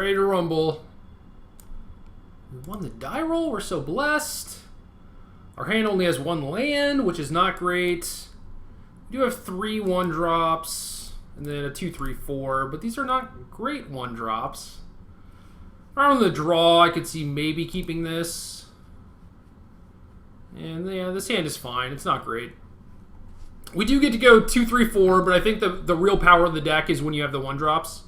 ready to rumble. We won the die roll. We're so blessed. Our hand only has 1 land, which is not great. We do have 3 1-drops, and then a 2/3/4, but these are not great 1-drops. Around the draw, I could see maybe keeping this. And yeah, this hand is fine. It's not great. We do get to go 2/3/4, but I think the real power of the deck is when you have the 1-drops.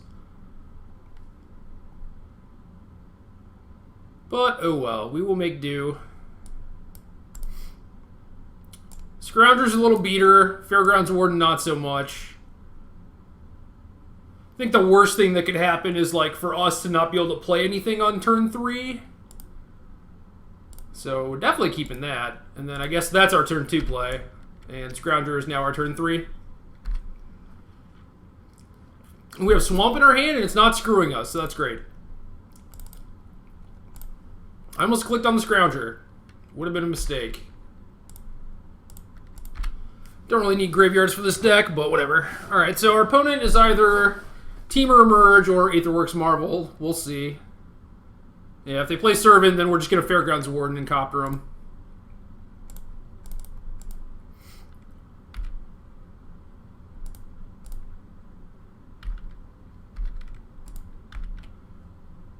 But, oh well, we will make do. Scrounger's a little beater. Fairgrounds Warden, not so much. I think the worst thing that could happen is, like, for us to not be able to play anything on turn 3. So, we're definitely keeping that. And then I guess that's our turn 2 play. And Scrounger is now our turn 3. We have Swamp in our hand, and it's not screwing us, so that's great. I almost clicked on the Scrounger. Would have been a mistake. Don't really need graveyards for this deck, but whatever. Alright, so our opponent is either Teamer Emerge or Aetherworks Marvel. We'll see. Yeah, if they play Servant, then we're just going to Fairgrounds Warden and copter them.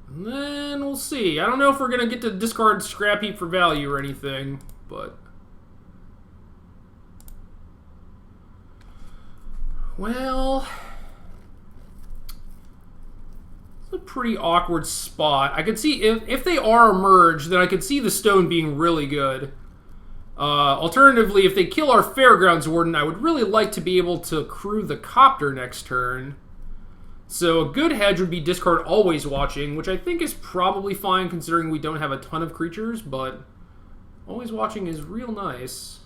And then we'll see. I don't know if we're going to get to discard Scrap Heap for value or anything, but... Well... It's a pretty awkward spot. I could see, if they are Emerge, then I could see the stone being really good. Alternatively, if they kill our Fairgrounds Warden, I would really like to be able to crew the Copter next turn. So a good hedge would be discard Always Watching, which I think is probably fine considering we don't have a ton of creatures, but Always Watching is real nice.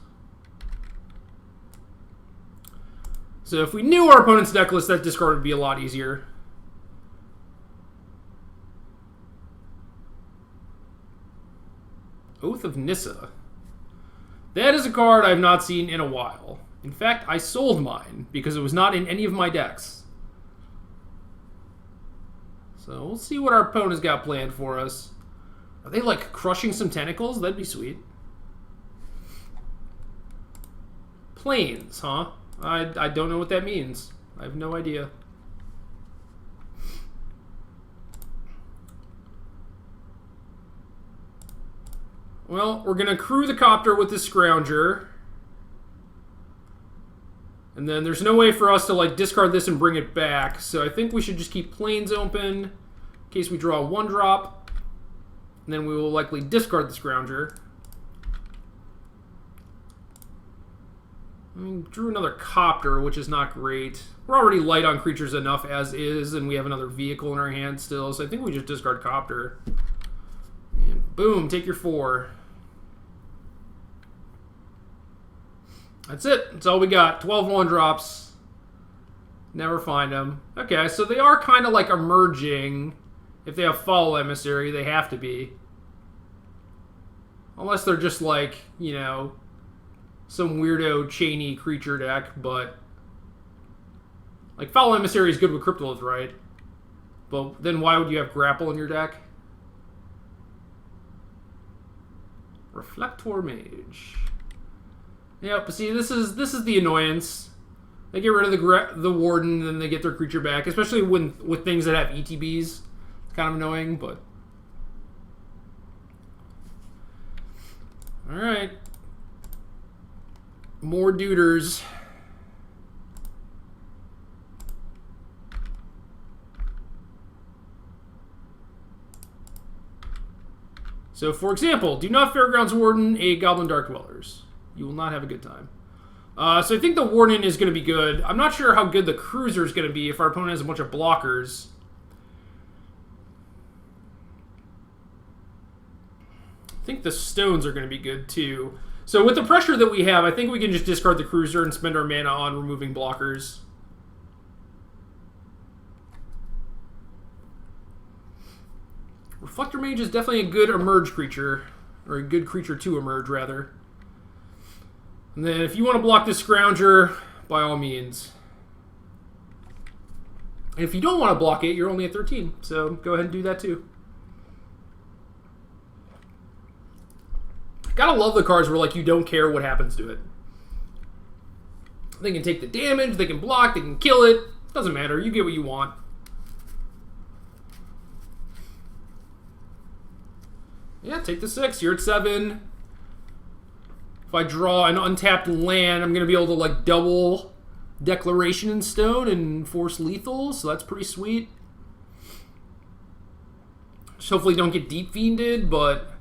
So if we knew our opponent's deck list, that discard would be a lot easier. Oath of Nissa. That is a card I have not seen in a while. In fact, I sold mine because it was not in any of my decks. So we'll see what our opponent's got planned for us. Are they like crushing some tentacles? That'd be sweet. Plains, huh? I don't know what that means. I have no idea. Well, we're going to crew the Copter with the Scrounger. And then there's no way for us to like discard this and bring it back. So I think we should just keep Plains open in case we draw a 1-drop. And then we will likely discard the Scrounger. I mean, drew another Copter, which is not great. We're already light on creatures enough as is, and we have another vehicle in our hand still. So I think we just discard Copter. And boom, take your 4. That's it. That's all we got. 12 1-drops. Never find them. Okay, so they are kind of like emerging. If they have Foul Emissary, they have to be. Unless they're just like, you know, some weirdo chainy creature deck, but... Like, Foul Emissary is good with Cryptolith, right? But then why would you have Grapple in your deck? Reflector Mage. Yeah, but see, this is the annoyance. They get rid of the Warden, and then they get their creature back, especially with things that have ETBs. It's kind of annoying, but... Alright. More duders. So, for example, do not Fairgrounds Warden a Goblin Dark Dwellers. You will not have a good time. So I think the Warden is going to be good. I'm not sure how good the Cruiser is going to be if our opponent has a bunch of blockers. I think the Stones are going to be good too. So with the pressure that we have, I think we can just discard the Cruiser and spend our mana on removing blockers. Reflector Mage is definitely a good emerge creature. Or a good creature to emerge, rather. And then if you want to block this Scrounger, by all means. And if you don't want to block it, you're only at 13. So go ahead and do that too. Gotta love the cards where like you don't care what happens to it. They can take the damage, they can block, they can kill it. Doesn't matter. You get what you want. Yeah, take the 6. You're at 7. If I draw an untapped land, I'm going to be able to like double Declaration in Stone and force lethal, so that's pretty sweet. Just hopefully don't get Deep Fiended, but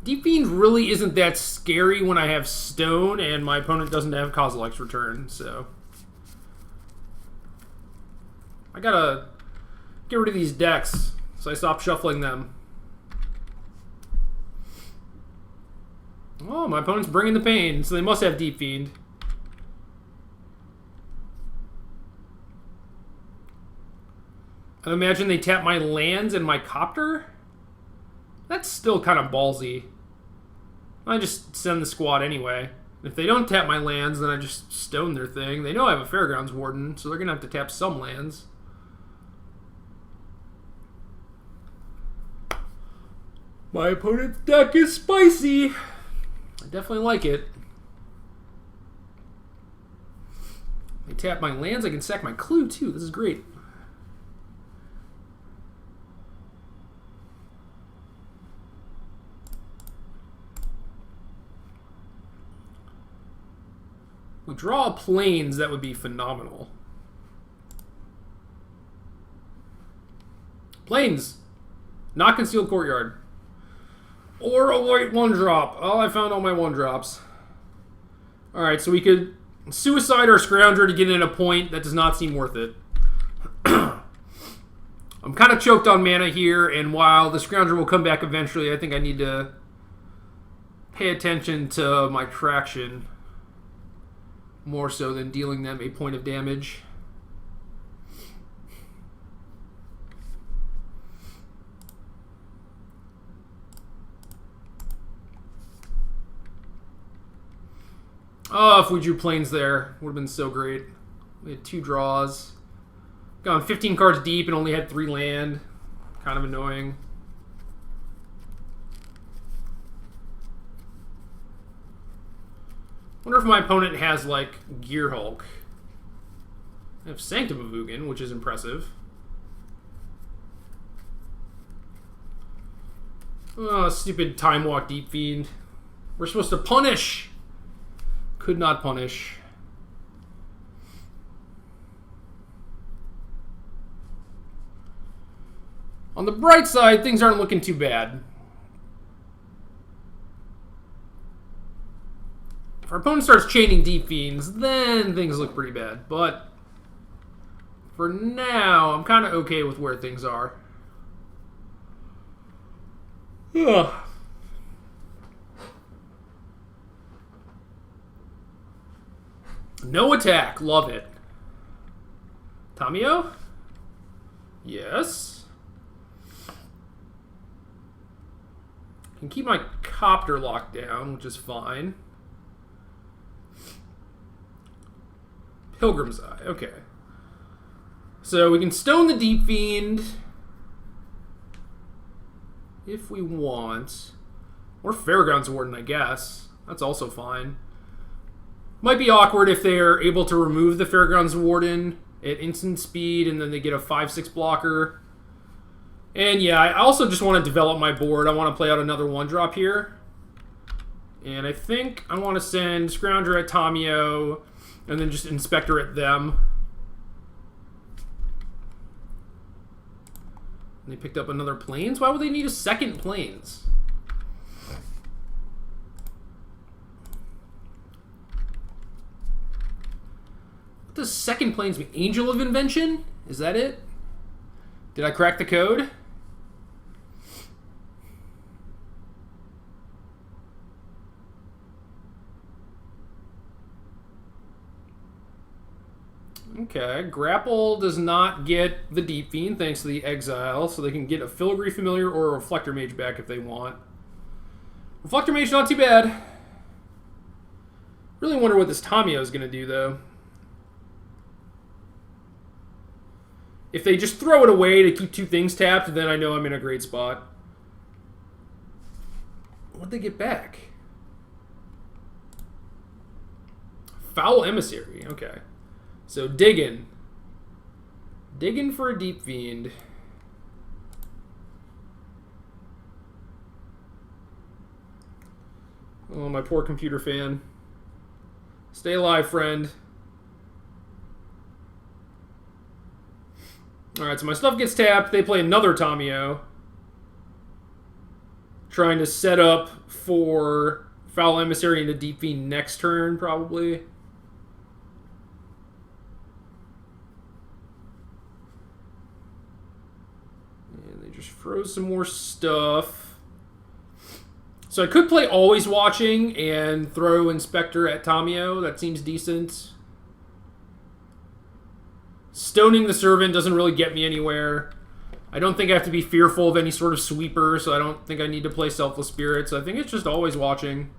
Deep Fiend really isn't that scary when I have Stone and my opponent doesn't have Kozilek's Return, so I gotta get rid of these decks so I stop shuffling them. Oh, my opponent's bringing the pain, so they must have Deep Fiend. I imagine they tap my lands and my Copter? That's still kind of ballsy. I just send the squad anyway. If they don't tap my lands, then I just stone their thing. They know I have a Fairgrounds Warden, so they're going to have to tap some lands. My opponent's deck is spicy. I definitely like it. They tap my lands, I can sack my Clue too. This is great. We draw planes, that would be phenomenal. Planes! Not Concealed Courtyard. Or a white 1-drop. Oh, I found all my 1-drops. Alright, so we could suicide our Scrounger to get in a point. That does not seem worth it. I'm kind of choked on mana here, and while the Scrounger will come back eventually, I think I need to pay attention to my traction more so than dealing them a point of damage. Oh, if we drew planes there, would have been so great. We had 2 draws. Gone 15 cards deep and only had 3 land. Kind of annoying. Wonder if my opponent has, like, Gear Hulk. I have Sanctum of Ugin, which is impressive. Oh, stupid Time Walk Deep Fiend. We're supposed to punish. Could not punish. On the bright side, things aren't looking too bad. If our opponent starts chaining Deep Fiends, then things look pretty bad. But for now, I'm kind of okay with where things are. Ugh. No attack. Love it. Tamio? Yes. Can keep my Copter locked down, which is fine. Pilgrim's Eye. Okay. So we can stone the Deep Fiend if we want. Or Fairgrounds Warden, I guess. That's also fine. Might be awkward if they're able to remove the Fairgrounds Warden at instant speed and then they get a 5/6 blocker. And yeah, I also just want to develop my board. I want to play out another 1-drop here. And I think I want to send Scrounger at Tamio and then just Inspector at them. And they picked up another Plains? Why would they need a second Plains? What does second Plains mean? Angel of Invention? Is that it? Did I crack the code? Okay, Grapple does not get the Deep Fiend thanks to the Exile, so they can get a Filigree Familiar or a Reflector Mage back if they want. Reflector Mage not too bad. Really wonder what this Tamio is going to do, though. If they just throw it away to keep 2 things tapped, then I know I'm in a great spot. What'd they get back? Foul Emissary. Okay. So digging. Digging for a Deep Fiend. Oh, my poor computer fan. Stay alive, friend. Alright, so my stuff gets tapped. They play another Tamiyo. Trying to set up for Foul Emissary into Deep Fiend next turn, probably. And they just froze some more stuff. So I could play Always Watching and throw Inspector at Tamiyo. That seems decent. Stoning the Servant doesn't really get me anywhere. I don't think I have to be fearful of any sort of sweeper, so I don't think I need to play Selfless Spirit. So I think it's just Always Watching.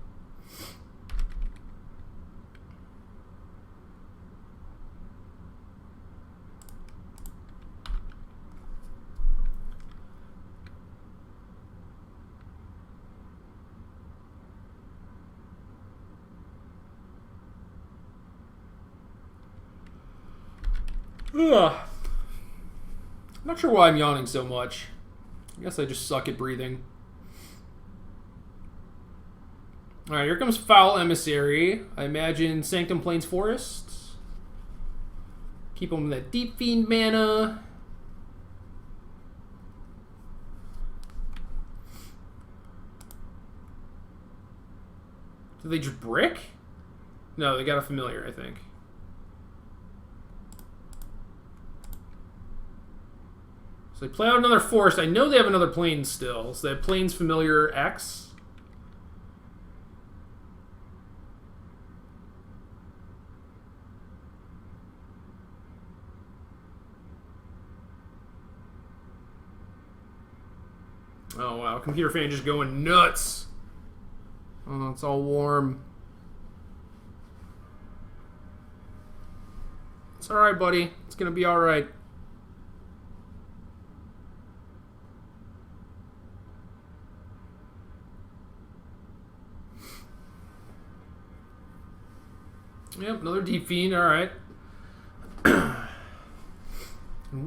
Ugh. I'm not sure why I'm yawning so much. I guess I just suck at breathing. Alright, here comes Foul Emissary. I imagine Sanctum Plains Forest. Keep them with that Deep Fiend mana. Did they just brick? No, they got a familiar, I think. So they play out another forest. I know they have another Plains still. So they have Plains Familiar X. Oh, wow. Computer fan just going nuts. Oh, it's all warm. It's alright, buddy. It's going to be alright. Yep, another Deep Fiend. Alright. And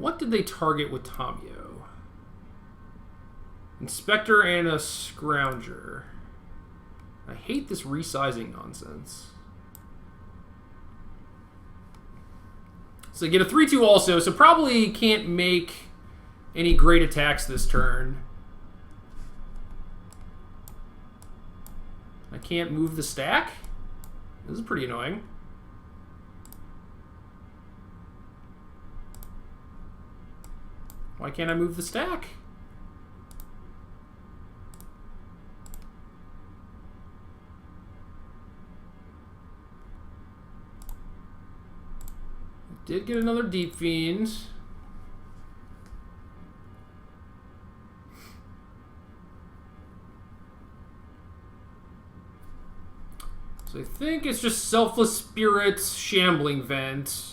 what did they target with Tamiyo? Inspector and a Scrounger. I hate this resizing nonsense. So they get a 3-2 also, so probably can't make any great attacks this turn. I can't move the stack? This is pretty annoying. Why can't I move the stack? Did get another Deep Fiend. So I think it's just Selfless Spirit's Shambling Vent.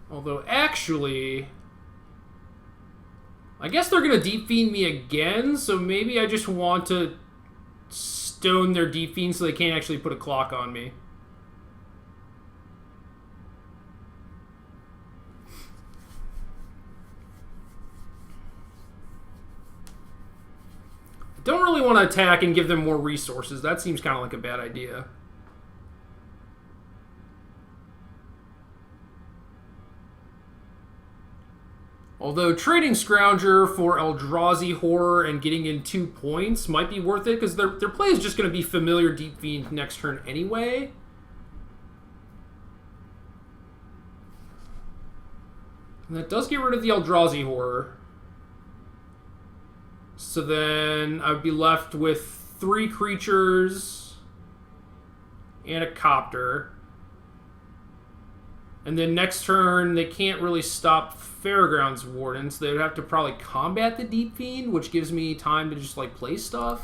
Although, actually, I guess they're going to Deep Fiend me again, so maybe I just want to stone their Deep Fiend so they can't actually put a clock on me. Don't really want to attack and give them more resources. That seems kind of like a bad idea. Although trading Scrounger for Eldrazi Horror and getting in 2 points might be worth it, because their play is just going to be Familiar Deep Fiend next turn anyway. And that does get rid of the Eldrazi Horror. So then I would be left with 3 creatures and a Copter. And then next turn, they can't really stop Fairgrounds Warden, so they would have to probably combat the Deep Fiend, which gives me time to just, like, play stuff.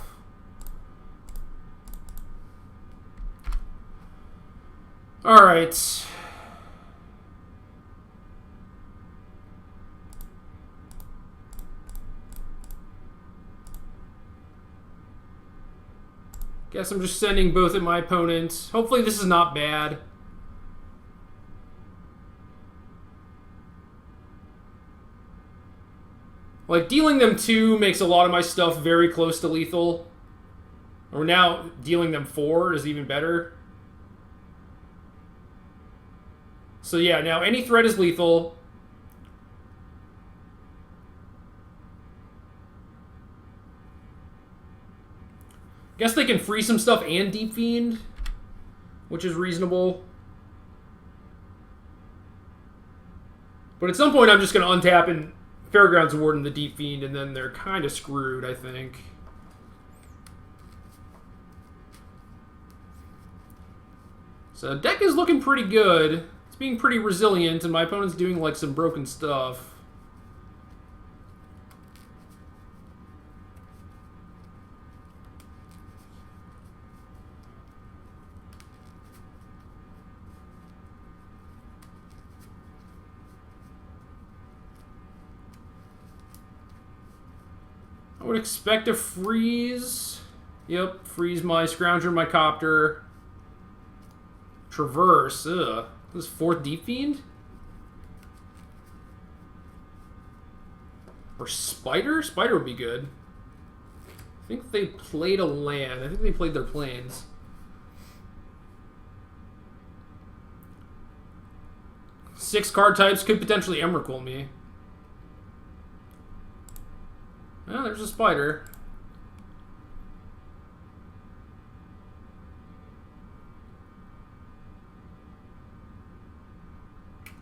Alright. Guess I'm just sending both at my opponent. Hopefully this is not bad. Like, dealing them 2 makes a lot of my stuff very close to lethal. Or now dealing them 4 is even better. So yeah, now any threat is lethal. Guess they can free some stuff and Deep Fiend, which is reasonable. But at some point I'm just going to untap and Fairgrounds Warden the Deep Fiend, and then they're kind of screwed, I think. So deck is looking pretty good. It's being pretty resilient, and my opponent's doing like some broken stuff. I would expect a freeze. Yep, freeze my Scrounger, my Copter. Traverse, ugh. This 4th Deep Fiend? Or Spider? Spider would be good. I think they played a land. I think they played their planes. Six card types could potentially Emrakul me. Oh, there's a Spider.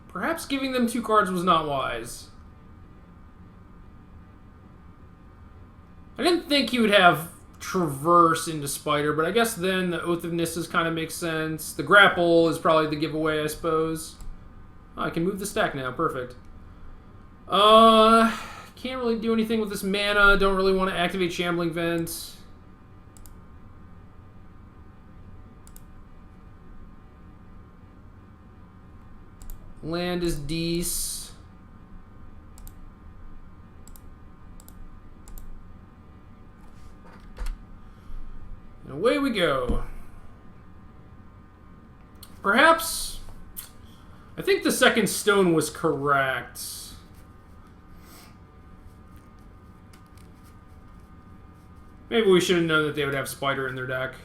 Perhaps giving them 2 cards was not wise. I didn't think he would have Traverse into Spider, but I guess then the Oath of Nisses kind of makes sense. The Grapple is probably the giveaway, I suppose. Oh, I can move the stack now. Perfect. Can't really do anything with this mana. Don't really want to activate Shambling Vent. Land is Deece. And away we go. Perhaps... I think the second stone was correct. Maybe we should have known that they would have Spider in their deck.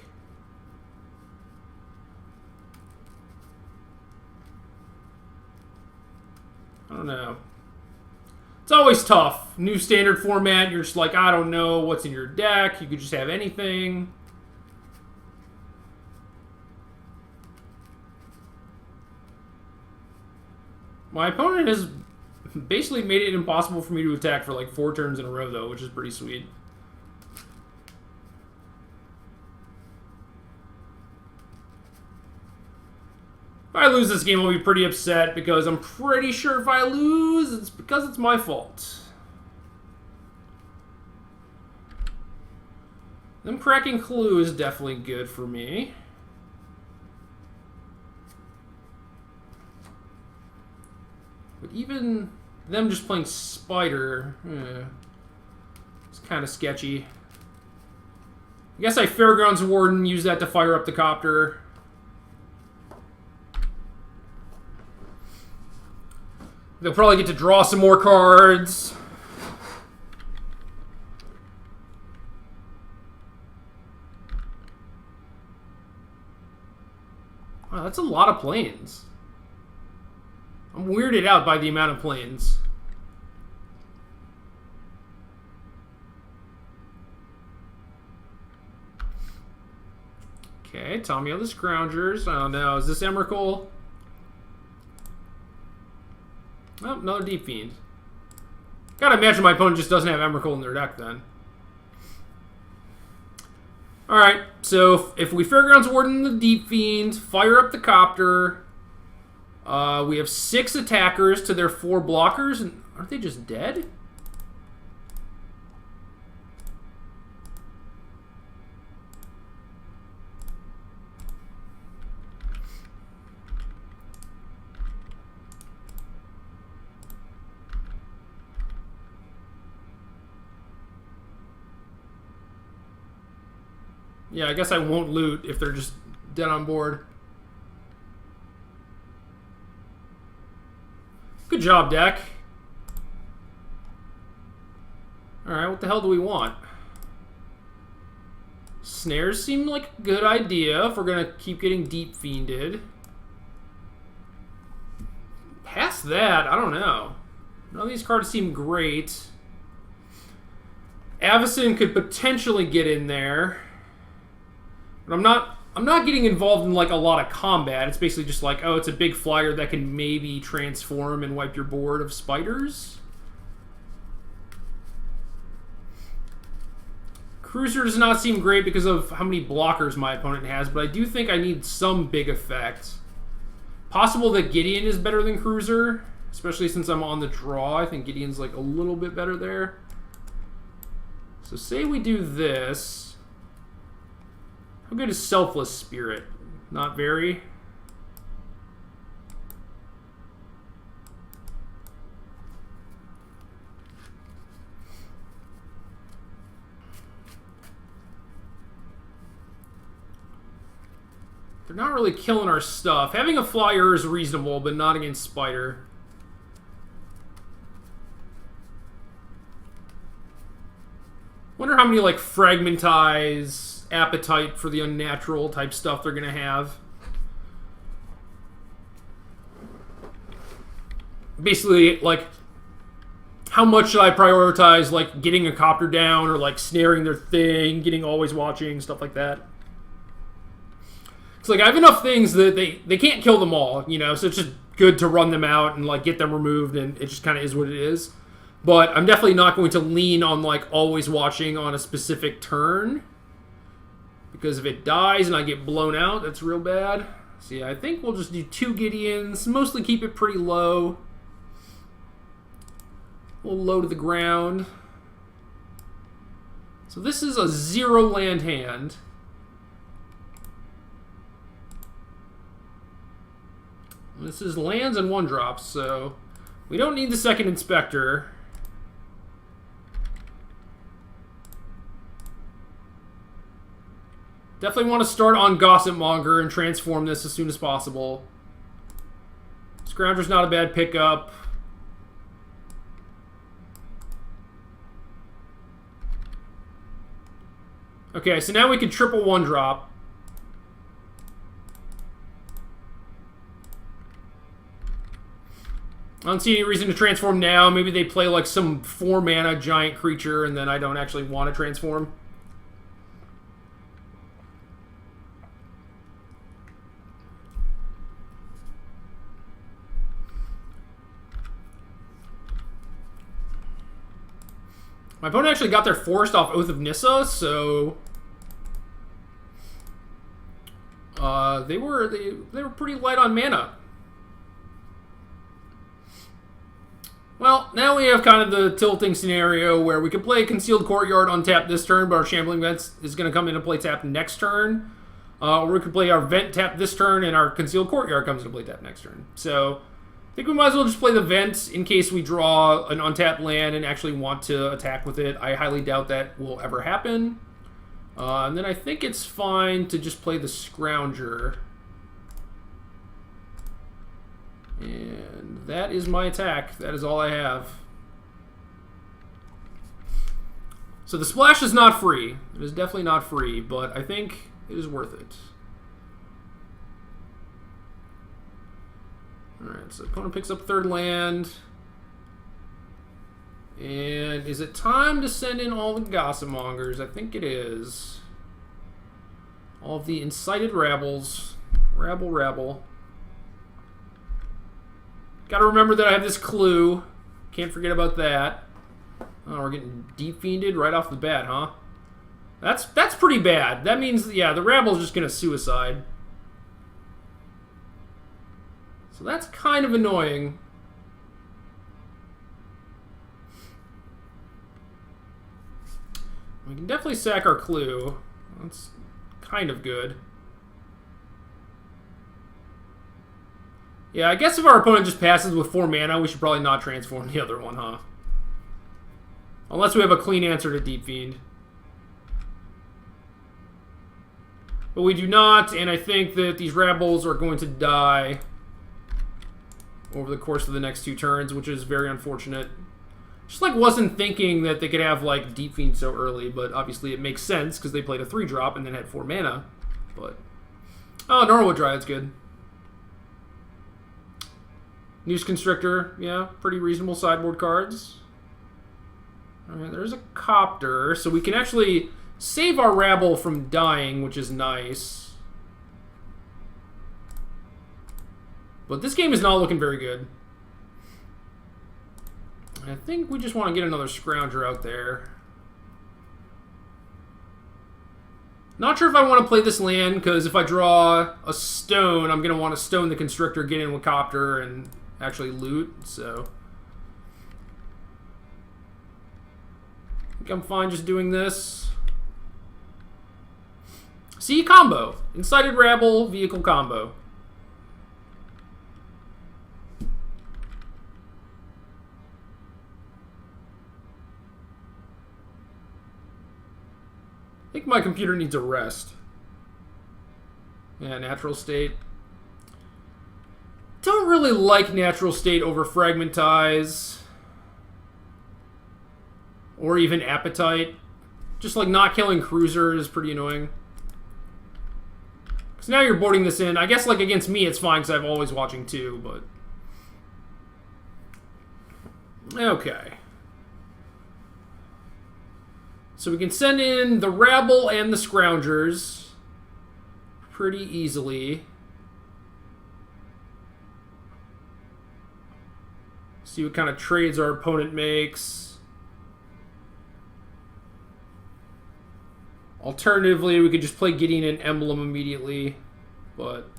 I don't know. It's always tough. New standard format, you're just like, I don't know what's in your deck. You could just have anything. My opponent has basically made it impossible for me to attack for like 4 turns in a row, though, which is pretty sweet. If I lose this game, I'll be pretty upset because I'm pretty sure if I lose, it's because it's my fault. Them cracking Clue is definitely good for me. But even them just playing Spider, it's kind of sketchy. I guess I Fairgrounds Warden, use that to fire up the Copter. They'll probably get to draw some more cards. Wow, that's a lot of planes. I'm weirded out by the amount of planes. Okay, Tommy of the Scroungers. I don't know. Is this Emrakul? Oh, another Deep Fiend. Gotta imagine my opponent just doesn't have Emrakul in their deck then. Alright, so if we Fairgrounds Warden the Deep Fiend, fire up the Copter, we have 6 attackers to their 4 blockers, and aren't they just dead? Yeah, I guess I won't loot if they're just dead on board. Good job, deck. Alright, what the hell do we want? Snares seem like a good idea if we're going to keep getting deep fiended. Past that, I don't know. None of these cards seem great. Avacyn could potentially get in there. But I'm not getting involved in like a lot of combat. It's basically just like, oh, it's a big flyer that can maybe transform and wipe your board of spiders. Cruiser does not seem great because of how many blockers my opponent has, but I do think I need some big effect. Possible that Gideon is better than Cruiser, especially since I'm on the draw. I think Gideon's like a little bit better there. So say we do this. How good is Selfless Spirit? Not very. They're not really killing our stuff. Having a flyer is reasonable, but not against Spider. Wonder how many, like, Fragmentize, Appetite for the Unnatural type stuff they're going to have. Basically, like, how much should I prioritize, like, getting a copter down or, like, snaring their thing, getting Always Watching, stuff like that. It's like, I have enough things that they can't kill them all, you know, so it's just good to run them out and, like, get them removed, and it just kind of is what it is. But I'm definitely not going to lean on, like, Always Watching on a specific turn. Because if it dies and I get blown out, that's real bad. So yeah, I think we'll just do 2 Gideons, mostly keep it pretty low. A little low to the ground. So this is a 0 land hand. This is lands and 1-drops, so we don't need the second Inspector. Definitely want to start on Gossip Monger and transform this as soon as possible. Scrounger's not a bad pickup. Okay, so now we can triple 1-drop. I don't see any reason to transform now. Maybe they play like some 4-mana giant creature and then I don't actually want to transform. My opponent actually got their forest off Oath of Nissa, so they were pretty light on mana. Well, now we have kind of the tilting scenario where we can play Concealed Courtyard untap this turn, but our Shambling Vent is going to come into play tap next turn. Or we could play our Vent tap this turn, and our Concealed Courtyard comes into play tap next turn. So I think we might as well just play the Vent in case we draw an untapped land and actually want to attack with it. I highly doubt that will ever happen. And then I think it's fine to just play the Scrounger. And that is my attack. That is all I have. So the splash is not free. It is definitely not free, but I think it is worth it. Alright, so opponent picks up 3rd land. And is it time to send in all the Gossip Mongers? I think it is. All of the incited rabbles. Rabble. Gotta remember that I have this clue. Can't forget about that. Oh, we're getting deep fiended right off the bat, huh? That's pretty bad. That means, yeah, the Rabble's just gonna suicide. So that's kind of annoying. We can definitely sack our clue. That's kind of good. Yeah, I guess if our opponent just passes with 4 mana, we should probably not transform the other one, huh? Unless we have a clean answer to Deep Fiend. But we do not, and I think that these rebels are going to die over the course of the next 2 turns, which is very unfortunate. Just like wasn't thinking that they could have like Deep Fiend so early, but obviously it makes sense because they played a 3-drop and then had 4 mana. But oh, Gnarlwood Dryad's good. Noose Constrictor, yeah, pretty reasonable sideboard cards. Alright, there's a Copter, so we can actually save our rabble from dying, which is nice. But this game is not looking very good. I think we just want to get another Scrounger out there. Not sure if I want to play this land, because if I draw a stone, I'm going to want to stone the Constrictor, get in with Copter, and actually loot, so I think I'm fine just doing this. See, combo. Incited Rabble, vehicle combo. I think my computer needs a rest. Yeah, natural state. Don't really like natural state over Fragmentize. Or even Appetite. Just like not killing Cruiser is pretty annoying. Because now you're boarding this in. I guess like against me it's fine because I'm always watching too, but... Okay. So we can send in the Rabble and the Scroungers pretty easily. See what kind of trades our opponent makes. Alternatively, we could just play Gideon and Emblem immediately, but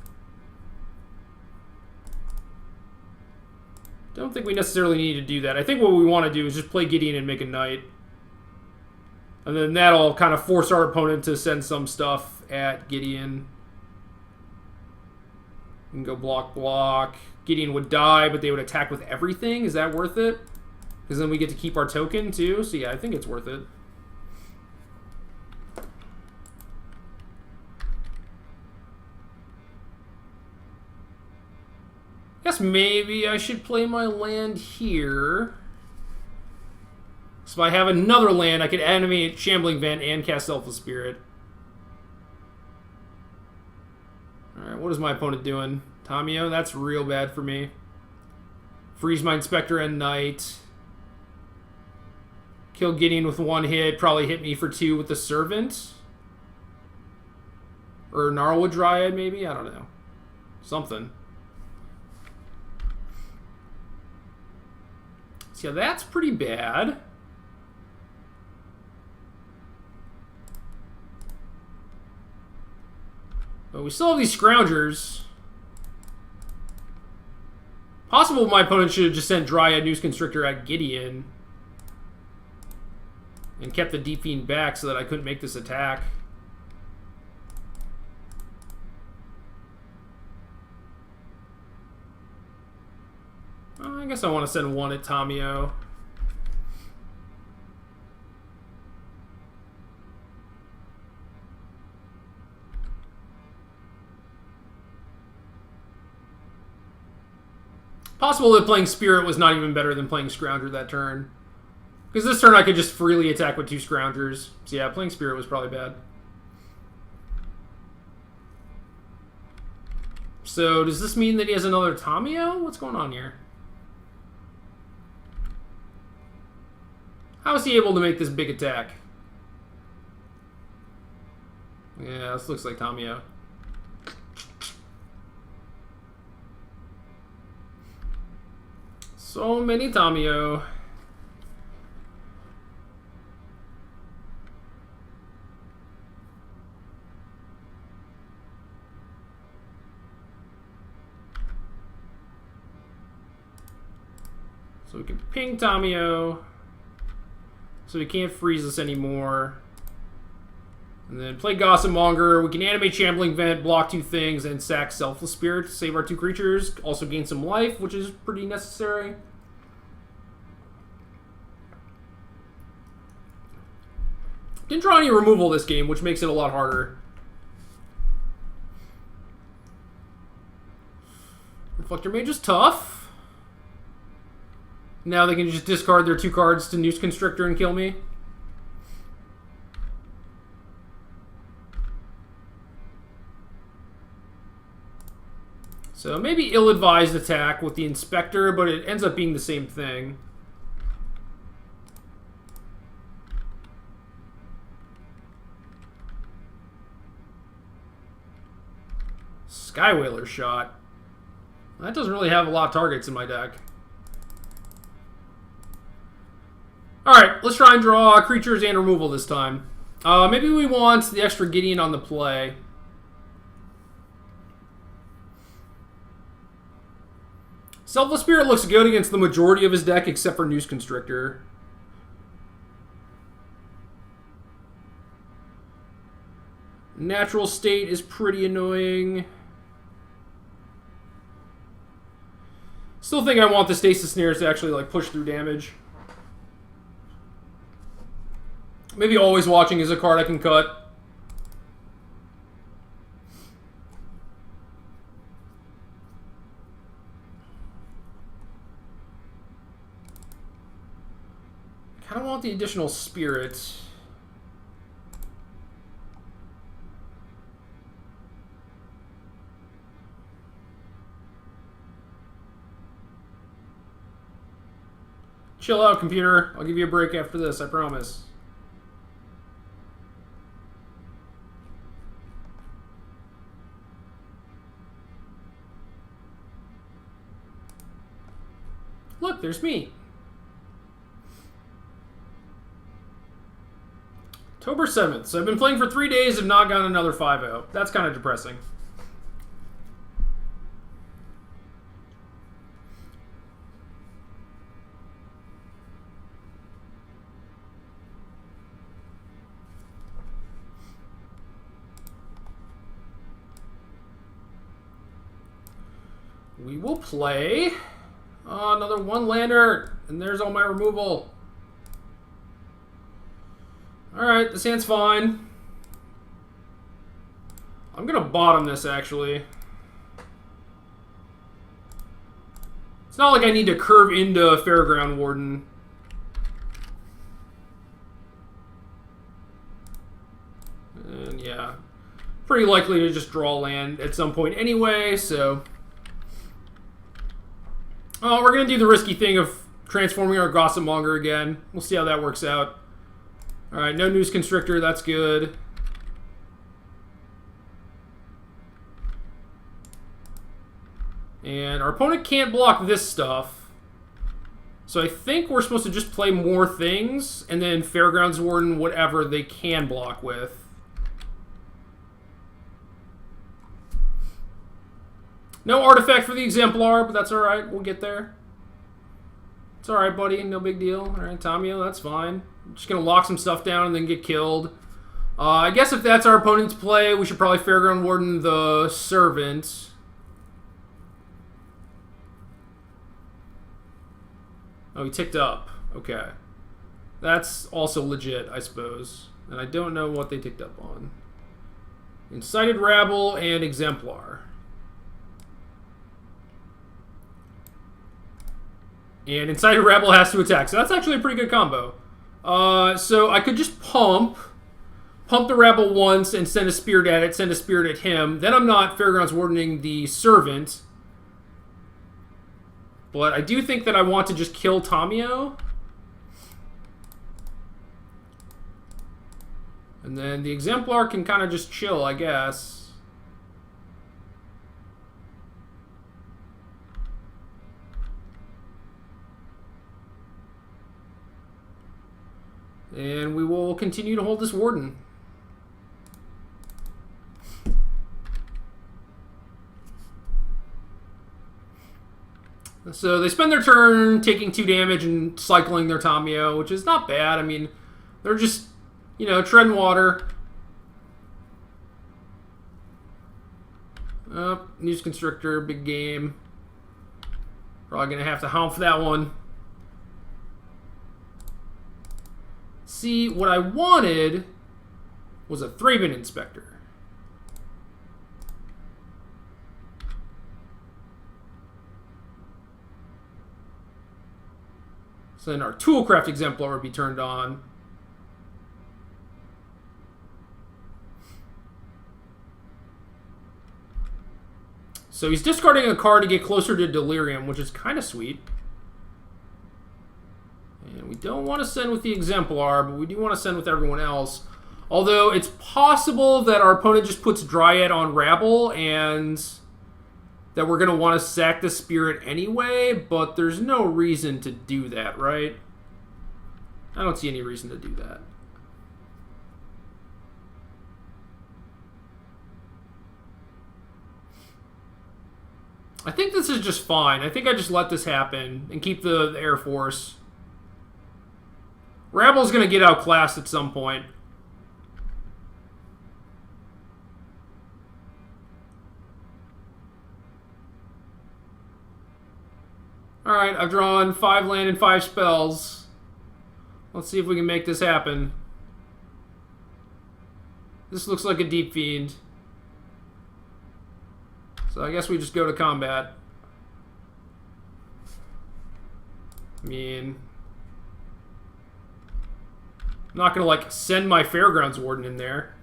don't think we necessarily need to do that. I think what we want to do is just play Gideon and make a knight. And then that'll kind of force our opponent to send some stuff at Gideon. We can go block, block. Gideon would die, but they would attack with everything. Is that worth it? Because then we get to keep our token too. So yeah, I think it's worth it. Guess maybe I should play my land here. So if I have another land, I could animate Shambling Vent and cast Selfless Spirit. Alright, what is my opponent doing? Tamio, that's real bad for me. Freeze my Inspector and Knight. Kill Gideon with 1 hit. Probably hit me for 2 with the Servant. Or Gnarlwood Dryad, maybe? I don't know. Something. So yeah, that's pretty bad. But we still have these Scroungers. Possible my opponent should have just sent Dryad Noose Constrictor at Gideon. And kept the Deep Fiend back so that I couldn't make this attack. I guess I want to send 1 at Tamio. Possible that playing Spirit was not even better than playing Scrounger that turn. Because this turn I could just freely attack with 2 Scroungers. So yeah, playing Spirit was probably bad. So does this mean that he has another Tamio? What's going on here? How is he able to make this big attack? Yeah, this looks like Tamio. So many Tamio. So we can ping Tamio. So he can't freeze us anymore. And then play Gossipmonger. We can animate Shambling Vent, block 2 things, and sack Selfless Spirit to save our 2 creatures. Also gain some life, which is pretty necessary. Didn't draw any removal this game, which makes it a lot harder. Reflector Mage is tough. Now they can just discard their 2 cards to Noose Constrictor and kill me. So maybe ill-advised attack with the Inspector, but it ends up being the same thing. Skywhaler shot. That doesn't really have a lot of targets in my deck. Alright, let's try and draw creatures and removal this time. Maybe we want the extra Gideon on the play. Selfless Spirit looks good against the majority of his deck except for Noose Constrictor. Natural State is pretty annoying. Still think I want the Stasis Snares to actually like push through damage. Maybe Always Watching is a card I can cut. I kind of want the additional Spirit. Chill out, computer. I'll give you a break after this, I promise. Look, there's me. October 7th. So I've been playing for 3 days and not gotten another 5-0. That's kind of depressing. We will play another 1-lander, and there's all my removal. Alright, this hand's fine. I'm going to bottom this, actually. It's not like I need to curve into Fairground Warden. And yeah, pretty likely to just draw land at some point anyway, so... Oh, we're going to do the risky thing of transforming our Gossip Monger again. We'll see how that works out. Alright, no Noose Constrictor, that's good. And our opponent can't block this stuff. So I think we're supposed to just play more things, and then Fairgrounds Warden whatever they can block with. No artifact for the Exemplar, but that's alright. We'll get there. It's alright, buddy. No big deal. Alright, Tamio, that's fine. I'm just going to lock some stuff down and then get killed. I guess if that's our opponent's play, we should probably Fairground Warden the Servant. Oh, he ticked up. Okay. That's also legit, I suppose. And I don't know what they ticked up on. Incited Rabble and Exemplar. And Incited Rabble has to attack. So that's actually a pretty good combo. So I could just pump the Rabble once and send a Spirit at it, send a Spirit at him. Then I'm not Fairgrounds Wardening the Servant. But I do think that I want to just kill Tamio. And then the Exemplar can kind of just chill, I guess. And we will continue to hold this Warden. So they spend their turn taking 2 damage and cycling their Tamio, which is not bad. I mean, they're just, you know, treading water. Noose Constrictor, big game. Probably going to have to hump for that one. See, what I wanted was a Thraben Inspector. So then our Toolcraft Exemplar would be turned on. So he's discarding a card to get closer to Delirium, which is kind of sweet. And we don't want to send with the Exemplar, but we do want to send with everyone else. Although it's possible that our opponent just puts Dryad on Rabble and that we're going to want to sack the Spirit anyway, but there's no reason to do that, right? I don't see any reason to do that. I think this is just fine. I think I just let this happen and keep the Air Force. Rabble's going to get outclassed at some point. Alright, I've drawn 5 land and 5 spells. Let's see if we can make this happen. This looks like a Deep Fiend. So I guess we just go to combat. I mean, I'm not going to, like, send my Fairgrounds Warden in there.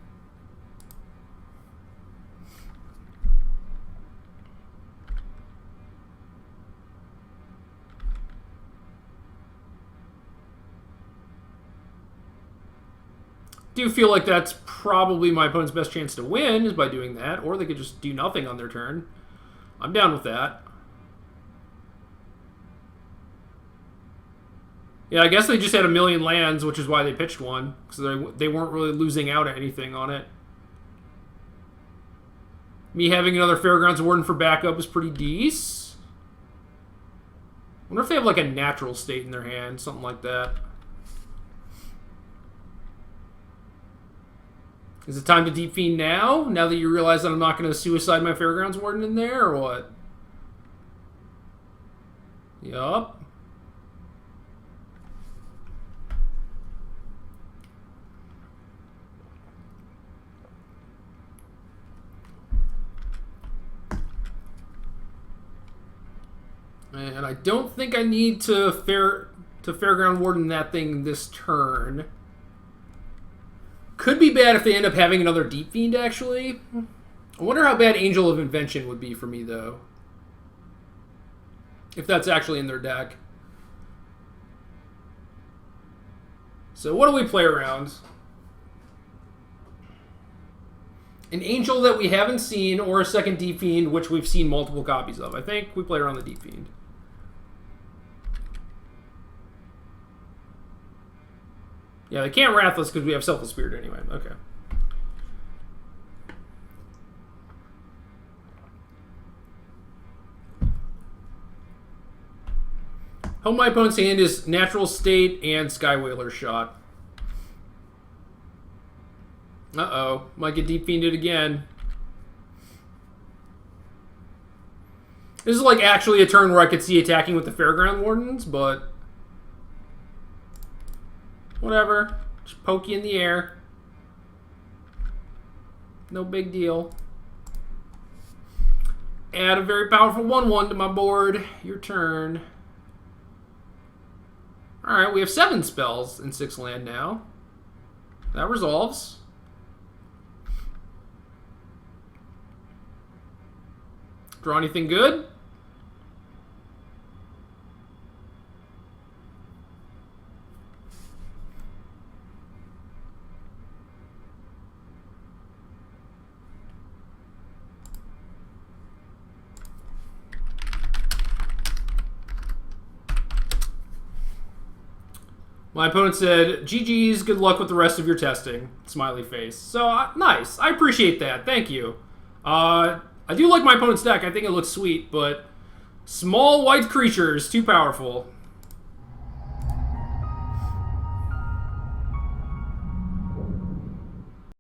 Do feel like that's probably my opponent's best chance to win is by doing that, or they could just do nothing on their turn. I'm down with that. Yeah, I guess they just had a million lands, which is why they pitched one, because they weren't really losing out at anything on it. Me having another Fairgrounds Warden for backup is pretty decent. I wonder if they have like a natural state in their hand, something like that. Is it time to Deep Fiend now? Now that you realize that I'm not going to suicide my Fairgrounds Warden in there, or what? Yup. And I don't think I need to Fairground Warden that thing this turn. Could be bad if they end up having another Deep Fiend, actually. I wonder how bad Angel of Invention would be for me, though. If that's actually in their deck. So what do we play around? An Angel that we haven't seen, or a second Deep Fiend, which we've seen multiple copies of. I think we play around the Deep Fiend. Yeah, they can't Wrathless because we have Selfless Spirit anyway. Okay. Home my opponent's hand is Natural State and Sky Whaler Shot. Uh-oh. Might get Deep Fiended again. This is like actually a turn where I could see attacking with the Fairground Wardens, but whatever. Just poke you in the air. No big deal. Add a very powerful 1/1 to my board. Your turn. Alright, we have 7 spells and 6 land now. That resolves. Draw anything good? My opponent said, GG's, good luck with the rest of your testing. Smiley face. So, nice. I appreciate that. Thank you. I do like my opponent's deck. I think it looks sweet, but small white creatures, too powerful.